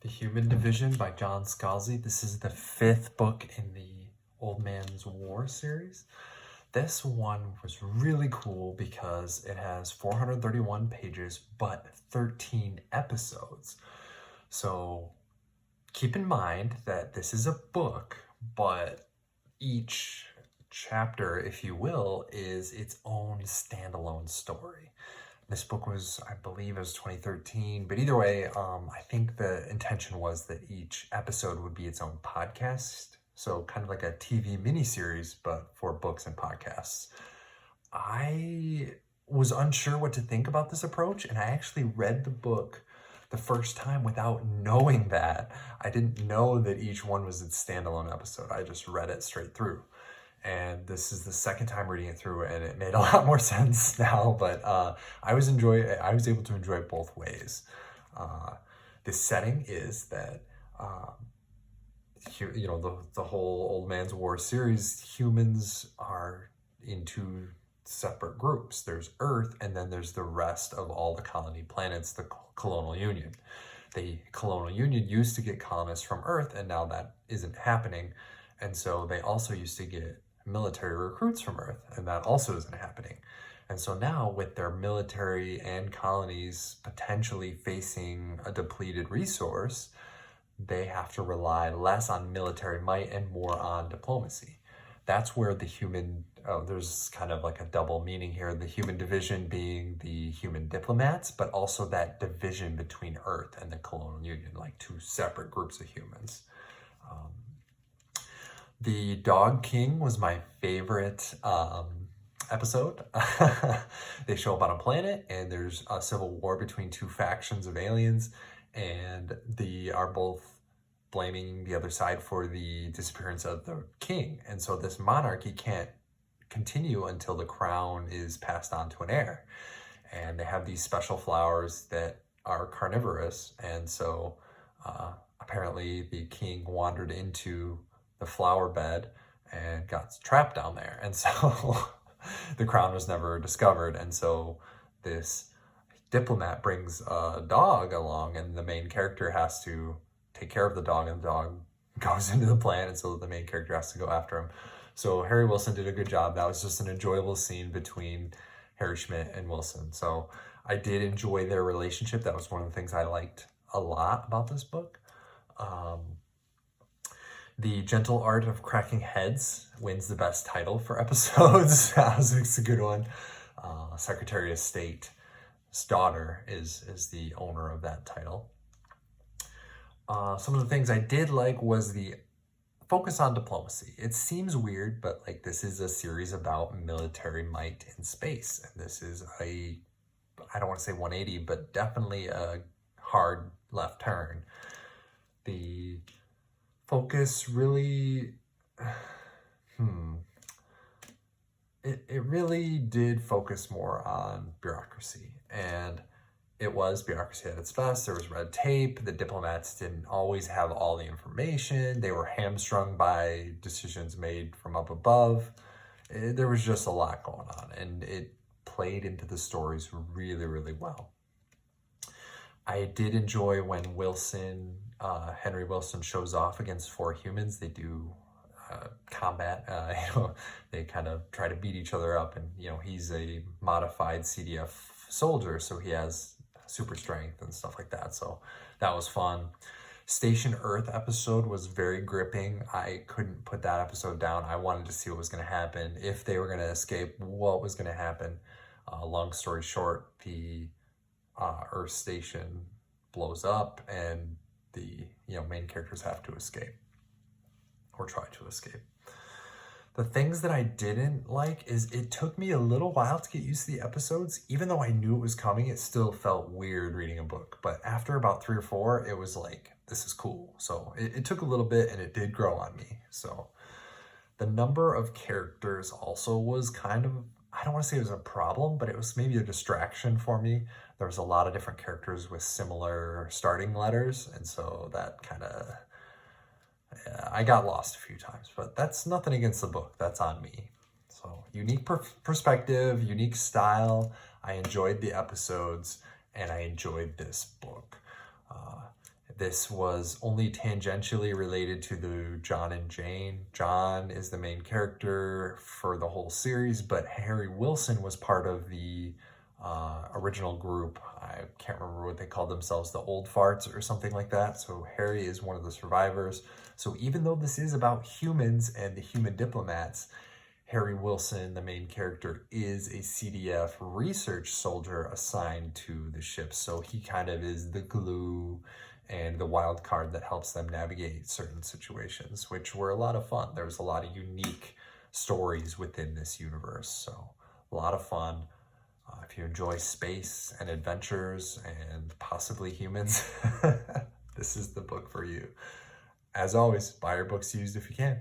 The Human Division by John Scalzi. This is the 5th book in the Old Man's War series. This one was really cool because it has 431 pages, but 13 episodes. So keep in mind that this is a book, but each chapter, if you will, is its own standalone story. This book was, I believe it was 2013, but either way, I think the intention was that each episode would be its own podcast. So kind of like a TV miniseries, but for books and podcasts. I was unsure what to think about this approach, and I actually read the book the first time without knowing that. I didn't know that each one was its standalone episode. I just read it straight through. And this is the second time reading it through, and it made a lot more sense now. But I was able to enjoy it both ways. The setting is that the whole Old Man's War series, humans are in two separate groups. There's Earth, and then there's the rest of all the colony planets, the Colonial Union. The Colonial Union used to get colonists from Earth, and now that isn't happening. And so they also used to get military recruits from Earth, and that also isn't happening. And so now, with their military and colonies potentially facing a depleted resource, they have to rely less on military might and more on diplomacy. That's where there's kind of like a double meaning here. The human division being the human diplomats, but also that division between Earth and the Colonial Union, like two separate groups of humans. The Dog King was my favorite episode. They show up on a planet, and there's a civil war between two factions of aliens, and they are both blaming the other side for the disappearance of the king. And so this monarchy can't continue until the crown is passed on to an heir. And they have these special flowers that are carnivorous, and so apparently the king wandered into the flower bed and got trapped down there. And so the crown was never discovered. And so this diplomat brings a dog along, and the main character has to take care of the dog, and the dog goes into the plant, and so the main character has to go after him. So Harry Wilson did a good job. That was just an enjoyable scene between Harry Schmidt and Wilson. So I did enjoy their relationship. That was one of the things I liked a lot about this book. The Gentle Art of Cracking Heads wins the best title for episodes. That was a good one. Secretary of State's daughter is the owner of that title. Some of the things I did like was the focus on diplomacy. It seems weird, but like this is a series about military might in space. And this is I don't want to say 180, but definitely a hard left turn. The focus really, it really did focus more on bureaucracy, and it was bureaucracy at its best. There was red tape. The diplomats didn't always have all the information. They were hamstrung by decisions made from up above. There was just a lot going on, and it played into the stories really, really well. I did enjoy when Henry Wilson shows off against 4 humans. They do combat, they kind of try to beat each other up, and he's a modified CDF soldier, so he has super strength and stuff like that. So that was fun. Station Earth episode was very gripping. I couldn't put that episode down. I wanted to see what was going to happen, if they were going to escape, what was going to happen. Long story short, the Earth station blows up, and the main characters have to escape, or try to escape. The things that I didn't like is it took me a little while to get used to the episodes. Even though I knew it was coming, it still felt weird reading a book. But after about 3 or 4, it was like, this is cool. So it took a little bit, and it did grow on me. So the number of characters also was kind of, I don't want to say it was a problem, but it was maybe a distraction for me. There was a lot of different characters with similar starting letters, and so that kind of, I got lost a few times, but that's nothing against the book. That's on me. So unique perspective, unique style. I enjoyed the episodes, and I enjoyed this book. This was only tangentially related to the John and Jane. John is the main character for the whole series, but Harry Wilson was part of the original group. I can't remember what they called themselves, the Old Farts or something like that. So Harry is one of the survivors. So even though this is about humans and the human diplomats, Harry Wilson, the main character, is a CDF research soldier assigned to the ship. So he kind of is the glue and the wild card that helps them navigate certain situations, which were a lot of fun. There was a lot of unique stories within this universe. So a lot of fun. If you enjoy space and adventures and possibly humans, this is the book for you. As always, buy your books used if you can.